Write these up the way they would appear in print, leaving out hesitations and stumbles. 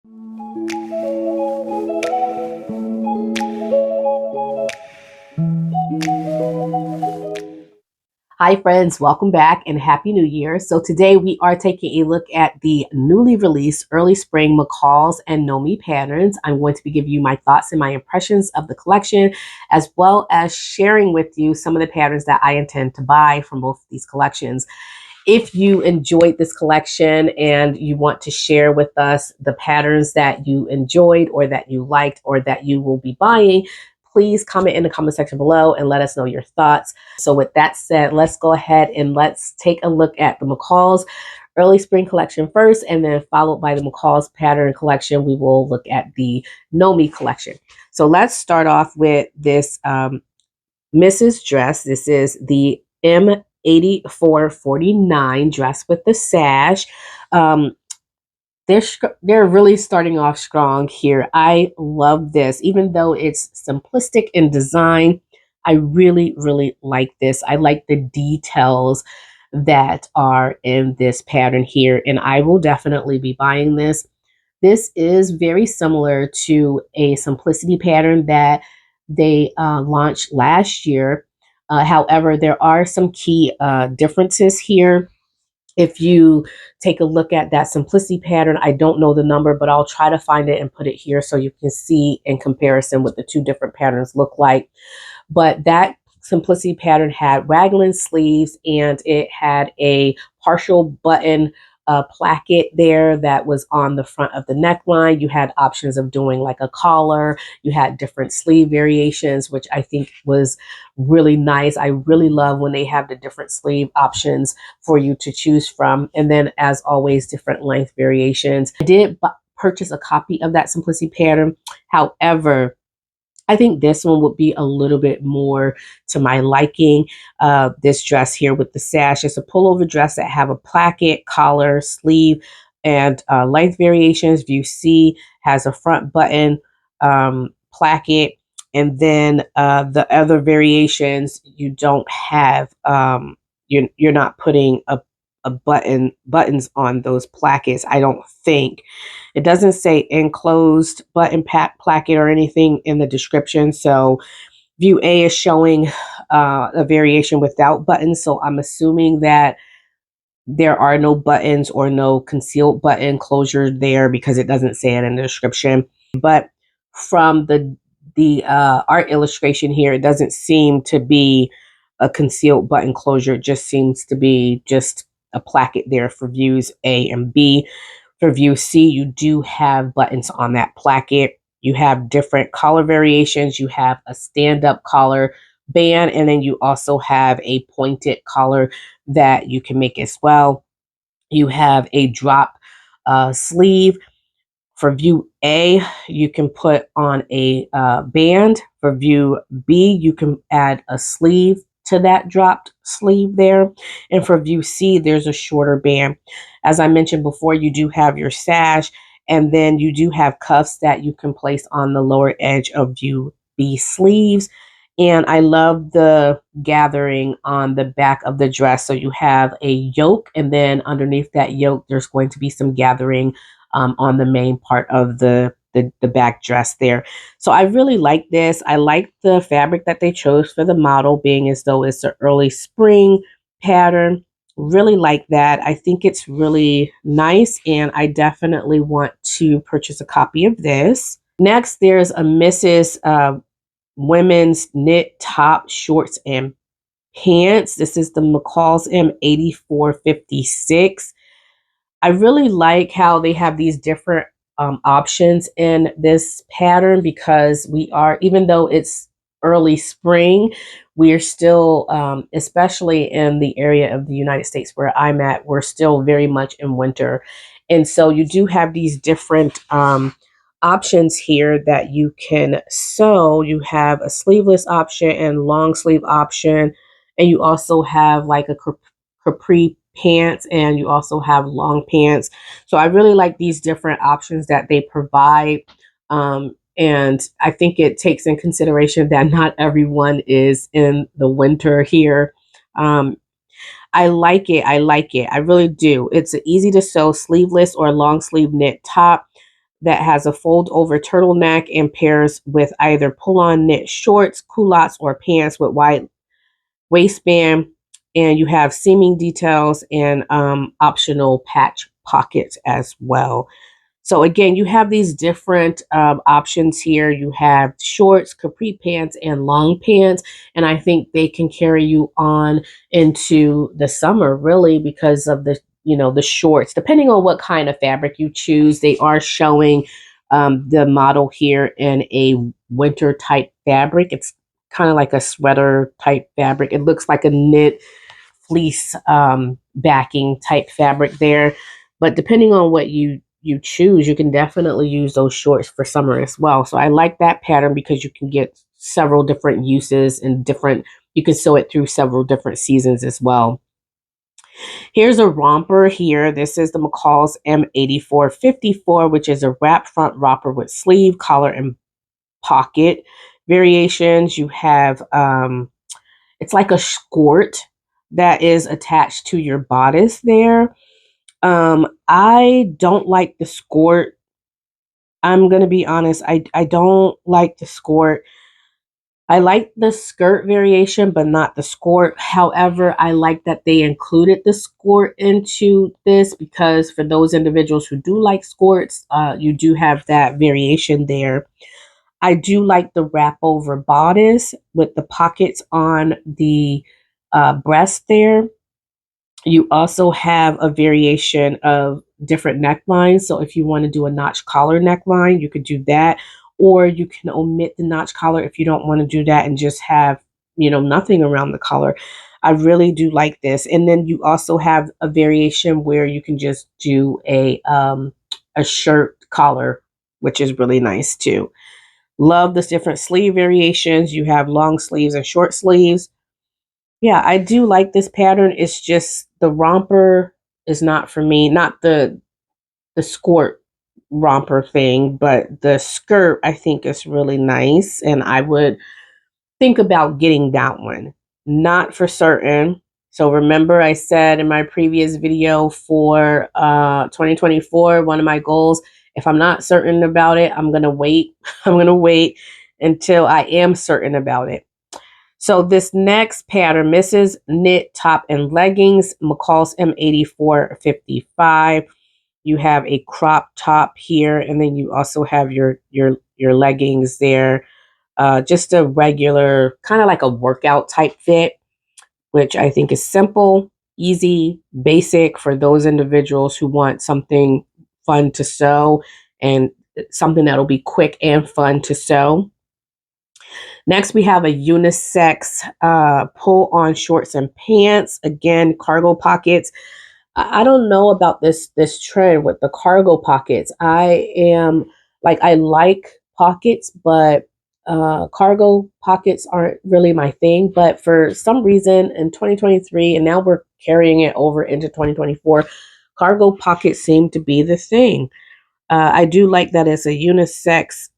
Hi friends, welcome back and Happy New Year. So today we are taking a look at the newly released early spring McCall's and Nomi patterns. I'm going to be giving you my thoughts and my impressions of the collection, as well as sharing with you some of the patterns that I intend to buy from both of these collections. If you enjoyed this collection and you want to share with us the patterns that you enjoyed or that you liked or that you will be buying, please comment in the comment section below and let us know your thoughts. So with that said, let's go ahead and let's take a look at the McCall's early spring collection first, and then followed by the McCall's pattern collection, we will look at the Nomi collection. So let's start off with this Mrs. dress. This is the M8449 dress with the sash. They're really starting off strong here. I love this, even though it's simplistic in design. I really, really like this. I like the details that are in this pattern here, and I will definitely be buying this. This is very similar to a simplicity pattern that they launched last year. However, there are some key differences here. If you take a look at that simplicity pattern, I don't know the number, but I'll try to find it and put it here so you can see in comparison what the two different patterns look like. But that simplicity pattern had raglan sleeves, and it had a partial button placket there that was on the front of the neckline. You had options of doing like a collar. You had different sleeve variations, which I think was really nice. I really love when they have the different sleeve options for you to choose from. And then, as always, different length variations. I did purchase a copy of that simplicity pattern. However, I think this one would be a little bit more to my liking. This dress here with the sash. It's a pullover dress that have a placket, collar, sleeve, and length variations. View C has a front button, placket, and then the other variations you don't have. You're not putting a buttons on those plackets, I don't think. It doesn't say enclosed button placket or anything in the description. So view A is showing a variation without buttons. So I'm assuming that there are no buttons or no concealed button closure there because it doesn't say it in the description. But from the art illustration here, it doesn't seem to be a concealed button closure. It just seems to be just a placket there for views A and B. For view C, you do have buttons on that placket. You have different collar variations. You have a stand-up collar band, and then you also have a pointed collar that you can make as well. You have a drop sleeve. For view A, you can put on a band. For view B, you can add a sleeve to that dropped sleeve there. And for view C, there's a shorter band. As I mentioned before, you do have your sash, and then you do have cuffs that you can place on the lower edge of view B sleeves. And I love the gathering on the back of the dress. So you have a yoke, and then underneath that yoke, there's going to be some gathering on the main part of the back dress there. So I really like this. I like the fabric that they chose for the model, being as though it's an early spring pattern. Really like that. I think it's really nice, and I definitely want to purchase a copy of this. Next, there's a Mrs. Women's knit top, shorts, and pants. This is the McCall's M8456. I really like how they have these different options in this pattern, because we are, even though it's early spring, we are still, especially in the area of the United States where I'm at, we're still very much in winter. And so you do have these different options here that you can sew. You have a sleeveless option and long sleeve option, and you also have like a capri pants, and you also have long pants. So I really like these different options that they provide. And I think it takes in consideration that not everyone is in the winter here. I like it. I like it. I really do. It's an easy to sew sleeveless or long sleeve knit top. that has a fold over turtleneck and pairs with either pull on knit shorts, culottes, or pants with wide waistband. And you have seaming details and optional patch pockets as well. So again, you have these different options here. You have shorts, capri pants, and long pants. And I think they can carry you on into the summer, really, because of the, the shorts. Depending on what kind of fabric you choose, they are showing the model here in a winter type fabric. It's kind of like a sweater type fabric. It looks like a knit fleece backing type fabric there. But depending on what you choose, you can definitely use those shorts for summer as well. So I like that pattern because you can get several different uses and you can sew it through several different seasons as well. Here's a romper here. This is the McCall's M8454, which is a wrap front romper with sleeve, collar, and pocket variations. You have, it's like a skirt that is attached to your bodice there. I don't like the skirt. I'm going to be honest. I don't like the skirt. I like the skirt variation, but not the skirt. However, I like that they included the skirt into this because for those individuals who do like skirts, you do have that variation there. I do like the wrap over bodice with the pockets on the breast there. You also have a variation of different necklines. So if you want to do a notch collar neckline, you could do that. Or you can omit the notch collar if you don't want to do that and just have, nothing around the collar. I really do like this. And then you also have a variation where you can just do a shirt collar, which is really nice too. Love the different sleeve variations. You have long sleeves and short sleeves. Yeah, I do like this pattern. It's just the romper is not for me. Not the skirt romper thing, but the skirt I think is really nice, and I would think about getting that one. Not for certain. So remember I said in my previous video for 2024, one of my goals, if I'm not certain about it, I'm going to wait. I'm going to wait until I am certain about it. So this next pattern, Mrs. Knit Top and Leggings, McCall's M8455. You have a crop top here, and then you also have your leggings there. Just a regular, kind of like a workout type fit, which I think is simple, easy, basic for those individuals who want something fun to sew and something that'll be quick and fun to sew. Next, we have a unisex pull-on shorts and pants. Again, cargo pockets. I don't know about this trend with the cargo pockets. I like pockets, but cargo pockets aren't really my thing. But for some reason in 2023, and now we're carrying it over into 2024, cargo pockets seem to be the thing. I do like that it's a unisex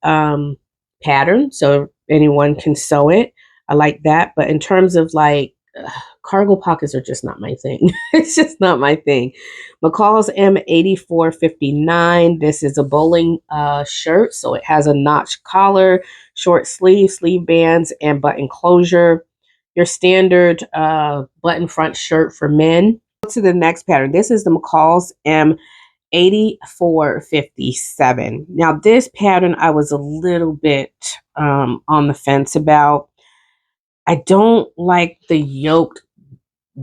pattern, so anyone can sew it. I like that. But in terms of cargo pockets are just not my thing. It's just not my thing. McCall's M8459. This is a bowling shirt, so it has a notch collar, short sleeve bands, and button closure. Your standard button front shirt for men. To the next pattern. This is the McCall's M8457. Now this pattern I was a little bit on the fence about. I don't like the yoked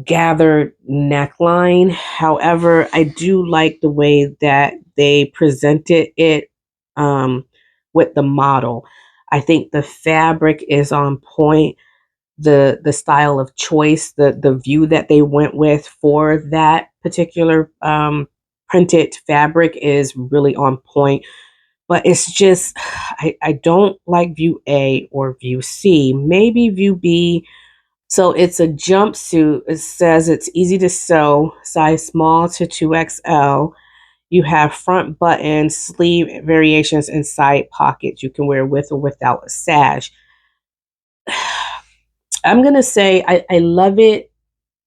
gathered neckline. However, I do like the way that they presented it with the model. I think the fabric is on point. The style of choice, the view that they went with for that particular printed fabric is really on point. But it's just, I don't like view A or view C, maybe view B. So it's a jumpsuit. It says it's easy to sew, size small to 2XL. You have front buttons, sleeve variations, and side pockets. You can wear with or without a sash. I'm going to say I love it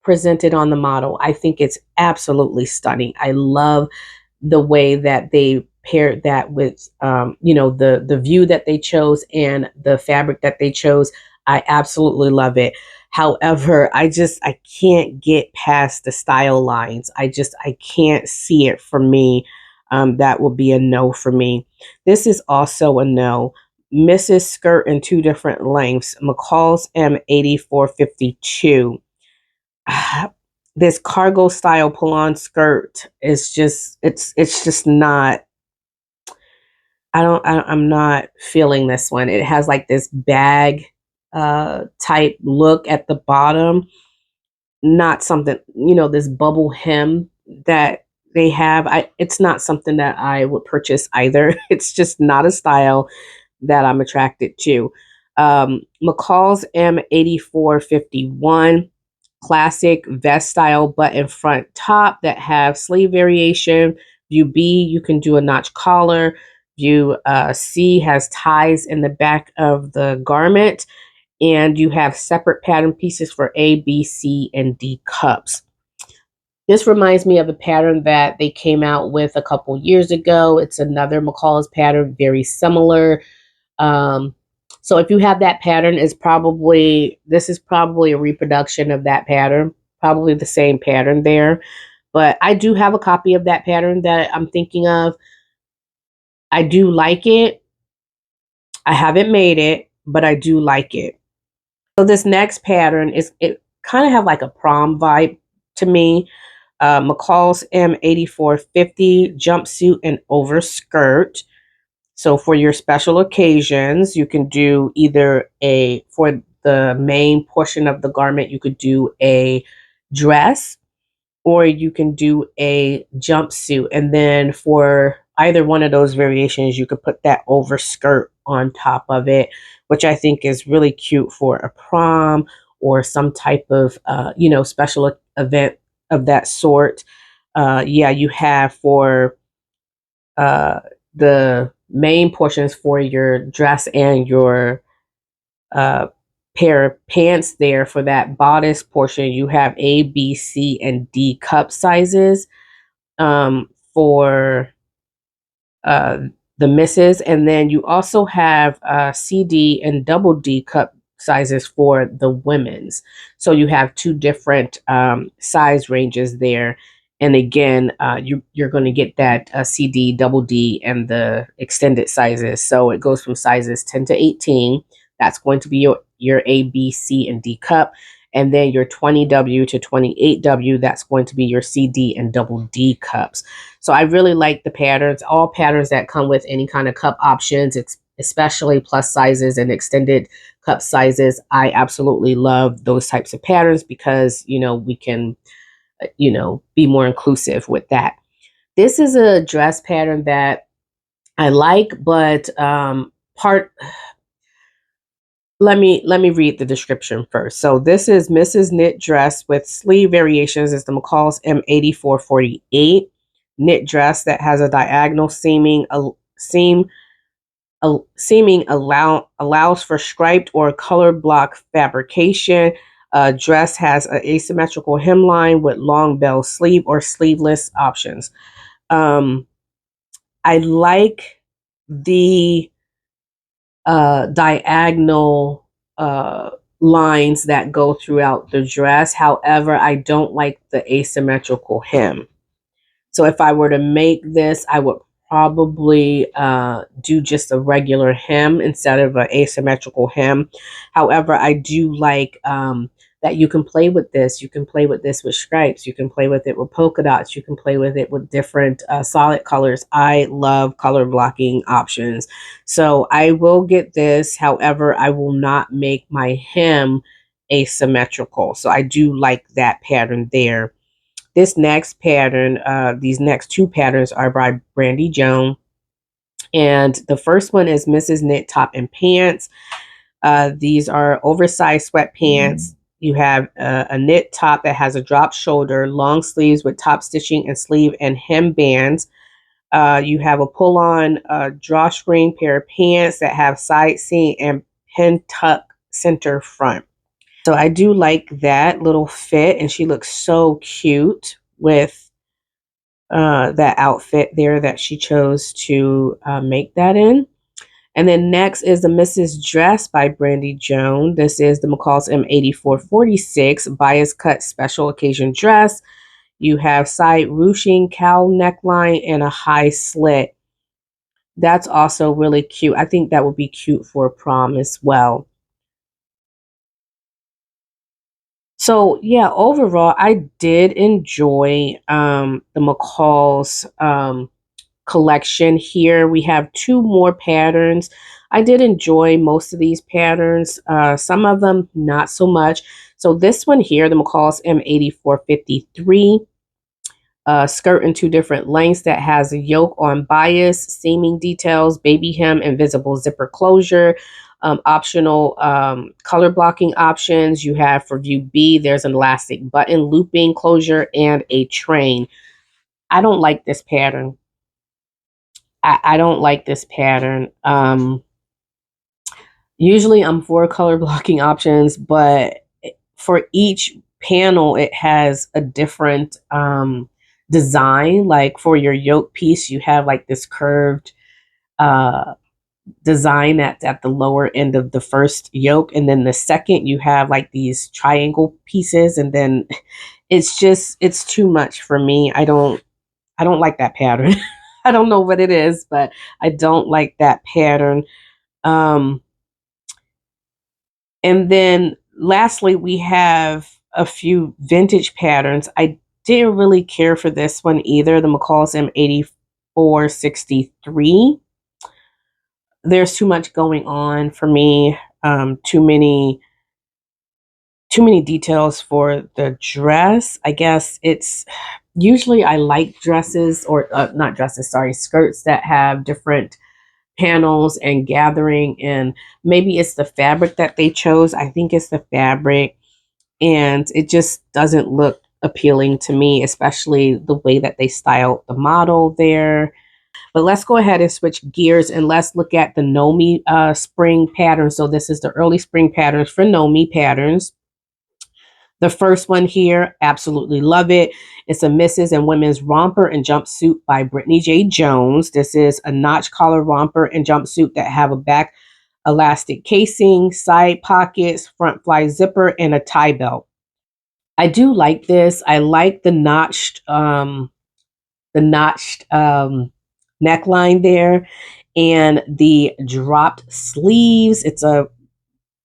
presented on the model. I think it's absolutely stunning. I love the way that they paired that with, the view that they chose and the fabric that they chose, I absolutely love it. However, I can't get past the style lines. I can't see it for me. That will be a no for me. This is also a no. Mrs. Skirt in two different lengths. McCall's M8452. This cargo style pull-on skirt is just it's just not. I'm not feeling this one. It has like this bag type look at the bottom, not something, this bubble hem that they have. It's not something that I would purchase either. It's just not a style that I'm attracted to. McCall's M8451, classic vest style button front top that have sleeve variation. View B, you can do a notch collar. View C has ties in the back of the garment, and you have separate pattern pieces for A, B, C, and D cups. This reminds me of a pattern that they came out with a couple years ago. It's another McCall's pattern, very similar. Um, so if you have that pattern, this is probably a reproduction of that pattern, probably the same pattern there. But I do have a copy of that pattern that I'm thinking of. I do like it. I haven't made it, but I do like it. So this next pattern it kind of have like a prom vibe to me. McCall's M8450 jumpsuit and overskirt. So for your special occasions, you can do for the main portion of the garment, you could do a dress, or you can do a jumpsuit. And then for either one of those variations, you could put that overskirt on top of it, which I think is really cute for a prom or some type of, special event of that sort. Yeah, you have for the main portions for your dress and your pair of pants there. For that bodice portion, you have A, B, C, and D cup sizes for uh, the misses. And then you also have C, D, and double D cup sizes for the women's. So you have two different size ranges there. And again, you're going to get that CD, double D, and the extended sizes. So it goes from sizes 10 to 18. That's going to be your A, B, C, and D cup. And then your 20W to 28W, that's going to be your CD and double D cups. So I really like the patterns, all patterns that come with any kind of cup options, especially plus sizes and extended cup sizes. I absolutely love those types of patterns because, we can be more inclusive with that. This is a dress pattern that I like, but let me read the description first. So this is Mrs. Knit dress with sleeve variations. It's the McCall's M8448 knit dress that has a diagonal seaming allows for striped or color block fabrication. Dress has an asymmetrical hemline with long bell sleeve or sleeveless options. I like the diagonal lines that go throughout the dress. However, I don't like the asymmetrical hem. So if I were to make this, I would probably do just a regular hem instead of an asymmetrical hem. However, I do like that you can play with this. You can play with this with stripes. You can play with it with polka dots. You can play with it with different solid colors. I love color blocking options. So I will get this. However, I will not make my hem asymmetrical. So I do like that pattern there. This next pattern, these next two patterns are by Brandy Joan. And the first one is Mrs. Knit top and pants. These are oversized sweatpants. You have a knit top that has a drop shoulder, long sleeves with top stitching and sleeve and hem bands. You have a pull-on drawstring pair of pants that have side seam and pin tuck center front. So I do like that little fit, and she looks so cute with that outfit there that she chose to make that in. And then next is the Mrs. Dress by Brandy Joan. This is the McCall's M8446 bias cut special occasion dress. You have side ruching, cowl neckline, and a high slit. That's also really cute. I think that would be cute for prom as well. So yeah, overall, I did enjoy the McCall's collection here. We have two more patterns. I did enjoy most of these patterns. Some of them not so much. So this one here, the McCall's M8453. Skirt in two different lengths that has a yoke on bias, seaming details, baby hem, and visible zipper closure. Optional color blocking options you have for view B. There's an elastic button, looping closure, and a train. I don't like this pattern. I don't like this pattern. Usually I'm for color blocking options, but for each panel, it has a different design. Like for your yoke piece, you have like this curved uh, design at the lower end of the first yoke. And then the second, you have like these triangle pieces. And then it's too much for me. I don't like that pattern. I don't know what it is, but I don't like that pattern. Um, and then lastly, we have a few vintage patterns. I didn't really care for this one either, the McCall's M8463. There's too much going on for me. Too many details for the dress. I guess it's usually I like dresses or not dresses, sorry, skirts that have different panels and gathering, and maybe it's the fabric that they chose. I think it's the fabric, and it just doesn't look appealing to me, especially the way that they styled the model there. But let's go ahead and switch gears and let's look at the Nomi spring pattern. So this is the early spring patterns for Nomi patterns. The first one here, absolutely love it. It's a Misses and Women's Romper and Jumpsuit by Brittany J. Jones. This is a notch collar romper and jumpsuit that have a back elastic casing, side pockets, front fly zipper, and a tie belt. I do like this. I like the notched neckline there and the dropped sleeves. It's a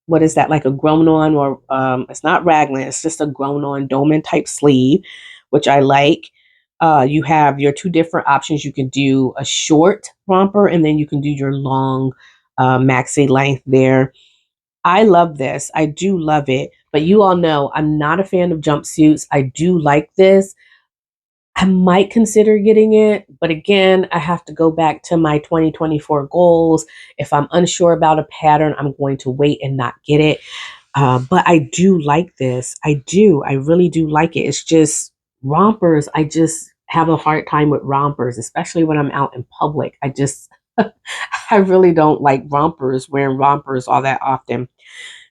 what is that, like a grown on, or it's not raglan, it's just a grown on dolman type sleeve, which I like. You have your two different options. You can do a short romper and then you can do your long maxi length there. I love this. I do love it. But you all know I'm not a fan of jumpsuits. I do like this. I might consider getting it, but again, I have to go back to my 2024 goals. If I'm unsure about a pattern, I'm going to wait and not get it. But I do like this. I do. I really do like it. It's just rompers. I just have a hard time with rompers, especially when I'm out in public. I really don't like rompers, wearing rompers all that often.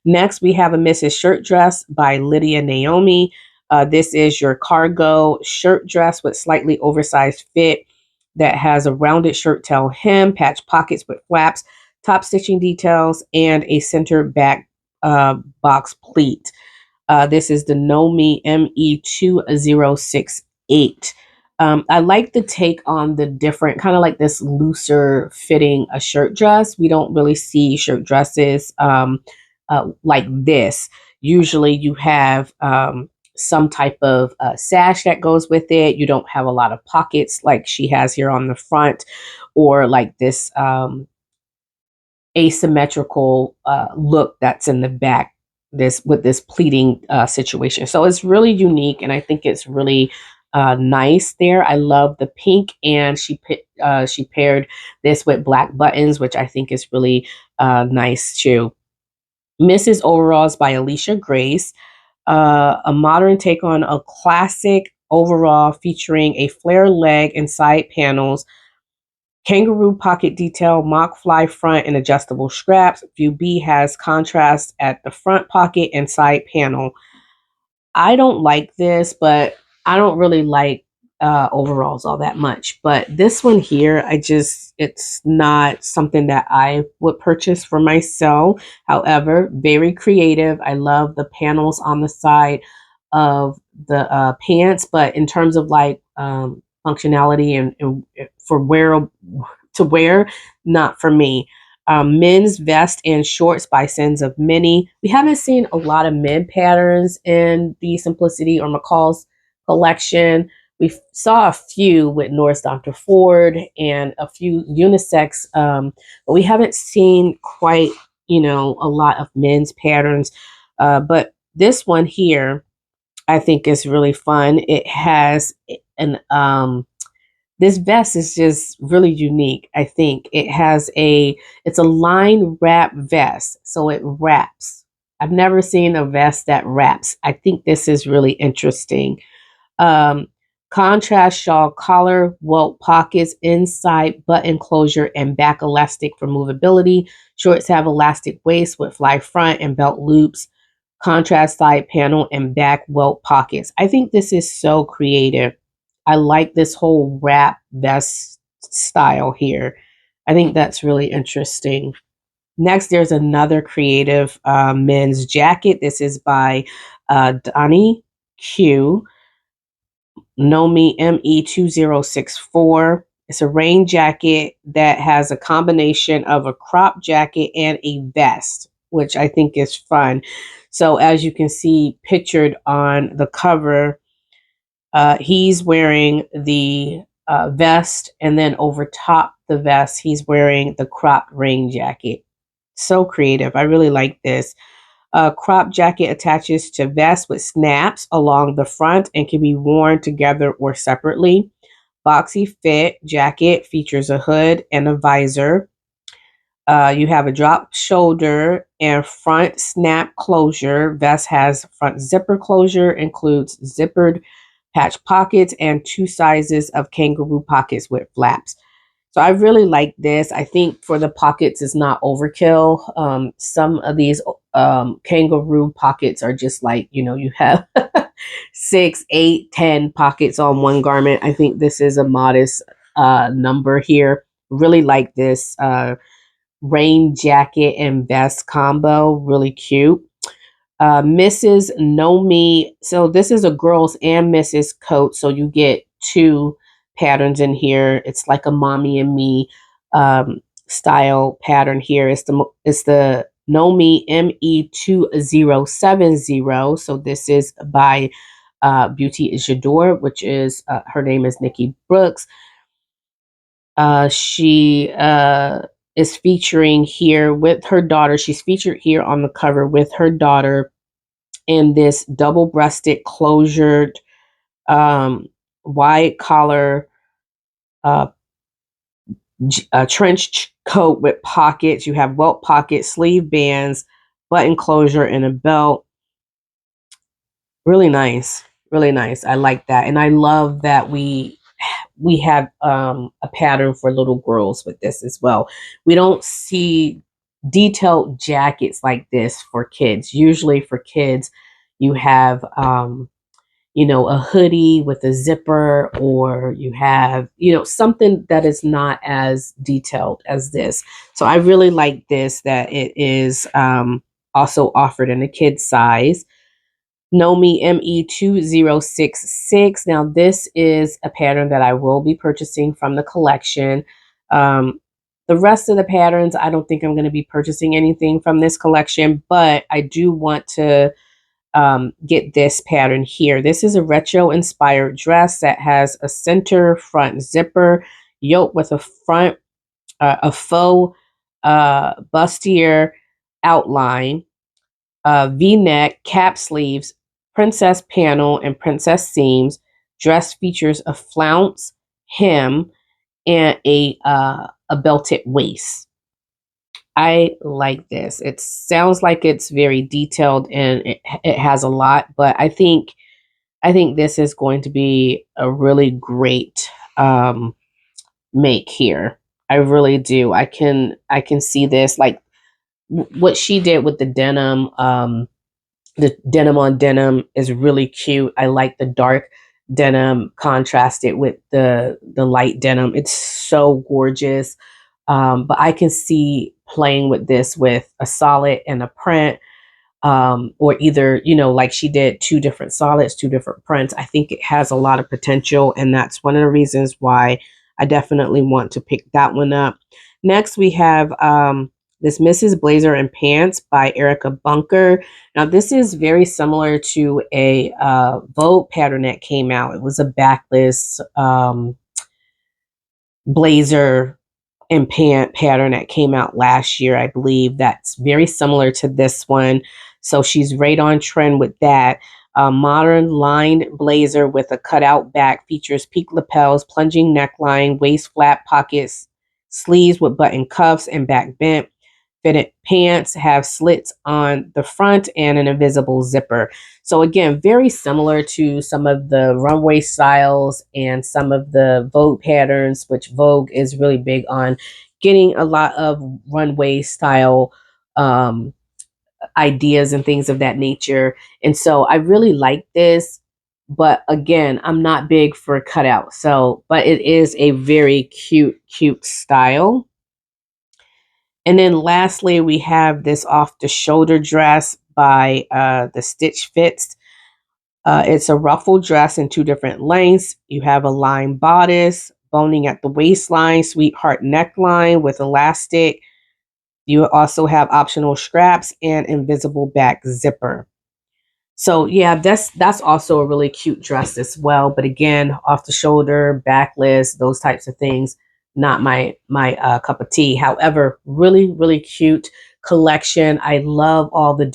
Next, we have a Mrs. Shirt Dress by Lydia Naomi. This is your cargo shirt dress with slightly oversized fit that has a rounded shirt tail hem, patch pockets with flaps, top stitching details, and a center back box pleat. This is the Nomi ME2068. I like the take on the different, kind of like this looser fitting a shirt dress. We don't really see shirt dresses like this. Usually you have some type of sash that goes with it. You don't have a lot of pockets like she has here on the front, or like this asymmetrical look that's in the back, this with this pleating situation. So it's really unique, and I think it's really nice there. I love the pink, and she paired this with black buttons, which I think is really nice too. Mrs. Overalls by Alicia Grace, a modern take on a classic overall featuring a flare leg and side panels, kangaroo pocket detail, mock fly front, and adjustable straps. View B has contrast at the front pocket and side panel. I don't like this, but I don't really like overalls all that much. But this one here, it's not something that I would purchase for myself. However, very creative. I love the panels on the side of the pants, but in terms of like functionality and for to wear, not for me. Men's vest and shorts by Sins of Many. We haven't seen a lot of men patterns in the Simplicity or McCall's collection. We saw a few with Norris Dr. Ford and a few unisex, but we haven't seen quite, a lot of men's patterns. But this one here, I think is really fun. It has an this vest is just really unique. I think it's a line wrap vest, so it wraps. I've never seen a vest that wraps. I think this is really interesting. Um, Contrast shawl collar, welt pockets, inside button closure, and back elastic for movability. Shorts have elastic waist with fly front and belt loops. Contrast side panel and back welt pockets. I think this is so creative. I like this whole wrap vest style here. I think that's really interesting. Next, there's another creative men's jacket. This is by Donnie Q. Nomi ME2064. It's a rain jacket that has a combination of a crop jacket and a vest, which I think is fun. So as you can see pictured on the cover, he's wearing the vest, and then over top the vest, he's wearing the cropped rain jacket. So creative. I really like this. Crop jacket attaches to vest with snaps along the front and can be worn together or separately. Boxy fit jacket features a hood and a visor. You have a drop shoulder and front snap closure. Vest has front zipper closure, includes zippered patch pockets and two sizes of kangaroo pockets with flaps. So I really like this. I think for the pockets is not overkill. Some of these kangaroo pockets are just like, you have 6, 8, 10 pockets on one garment. I think this is a modest number here. Really like this rain jacket and vest combo. Really cute. Mrs. Know Me. So this is a girls and Mrs. coat. So you get two patterns in here. It's like a mommy and me style pattern here. It's the Know Me ME2070. So this is by Beauty is J'adore, which is her name is Nikki Brooks. She is featuring here with her daughter. She's featured here on the cover with her daughter in this double-breasted, closured, wide collar, trench coat with pockets. You have welt pockets, sleeve bands, button closure, and a belt. Really nice, really nice. I like that, and I love that we have a pattern for little girls with this as well. We don't see detailed jackets like this for kids. Usually for kids, you have a hoodie with a zipper, or you have, something that is not as detailed as this. So I really like this, that it is also offered in a kid size. Nomi ME2066. Now, this is a pattern that I will be purchasing from the collection. The rest of the patterns, I don't think I'm going to be purchasing anything from this collection, but I do want to get this pattern here. This is a retro inspired dress that has a center front zipper, yoke with a faux bustier outline, V-neck, cap sleeves, princess panel, and princess seams. Dress features a flounce hem and a belted waist. I like this. It sounds like it's very detailed and it has a lot, but I think this is going to be a really great make here. I really do. I can see this, like what she did with the denim on denim is really cute. I like the dark denim contrasted with the light denim. It's so gorgeous. But I can see playing with this with a solid and a print, or either, you know, like she did, two different solids, two different prints. I think it has a lot of potential, and that's one of the reasons why I definitely want to pick that one up. Next, we have this Mrs. Blazer and Pants by Erica Bunker. Now, this is very similar to a Vogue pattern that came out. It was a backless blazer and pant pattern that came out last year, I believe. That's very similar to this one. So she's right on trend with that. A modern lined blazer with a cutout back, features peak lapels, plunging neckline, waist flat pockets, sleeves with button cuffs and back bent. Fitted pants have slits on the front and an invisible zipper. So again, very similar to some of the runway styles and some of the Vogue patterns, which Vogue is really big on getting a lot of runway style ideas and things of that nature. And so I really like this. But again, I'm not big for cutout. So, but it is a very cute style. And then lastly, we have this off the shoulder dress by the Stitch Fits. It's a ruffled dress in two different lengths. You have a line bodice, boning at the waistline, sweetheart neckline with elastic. You also have optional straps and invisible back zipper. So yeah, that's also a really cute dress as well. But again, off the shoulder, backless, those types of things, not my cup of tea. However, really cute collection. I love all the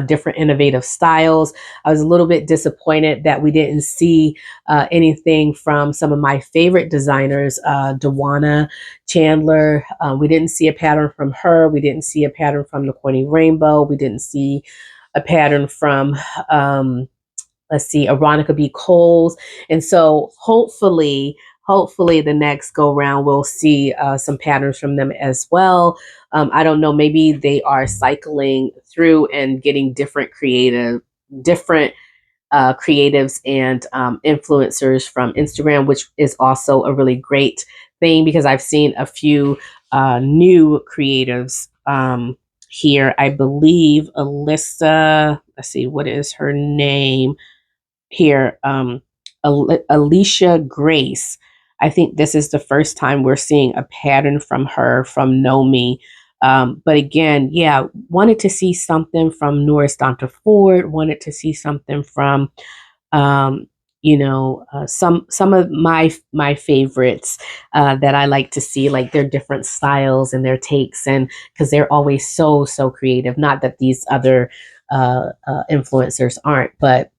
different innovative styles. I was a little bit disappointed that we didn't see anything from some of my favorite designers, Dawana Chandler. We didn't see a pattern from her. We didn't see a pattern from the Courtney Rainbow. We didn't see a pattern from let's see, Aronica B. Coles. And so hopefully the next go round we'll see some patterns from them as well. I don't know, maybe they are cycling through and getting different creatives and influencers from Instagram, which is also a really great thing because I've seen a few new creatives here. I believe Alyssa, let's see, what is her name here? Alicia Grace. I think this is the first time we're seeing a pattern from her from Nomi. But again, yeah, wanted to see something from Norris Donta Ford, wanted to see something from some of my favorites that I like to see, like their different styles and their takes, and because they're always so creative. Not that these other influencers aren't, but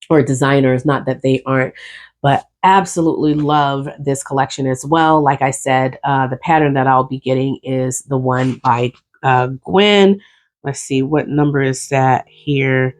or designers, not that they aren't, but absolutely love this collection as well. Like I said, the pattern that I'll be getting is the one by Gwen. Let's see, what number is that here?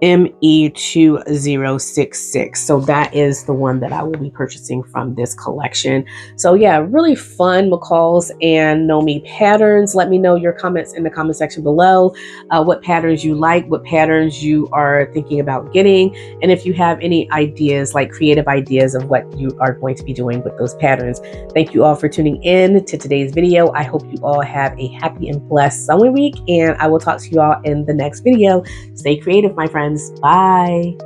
ME2066. So that is the one that I will be purchasing from this collection. So yeah, really fun McCall's and Nomi patterns. Let me know your comments in the comment section below. What patterns you like, what patterns you are thinking about getting, and if you have any ideas, like creative ideas of what you are going to be doing with those patterns. Thank you all for tuning in to today's video. I hope you all have a happy and blessed summer week, and I will talk to you all in the next video. Stay creative, my friends. Bye.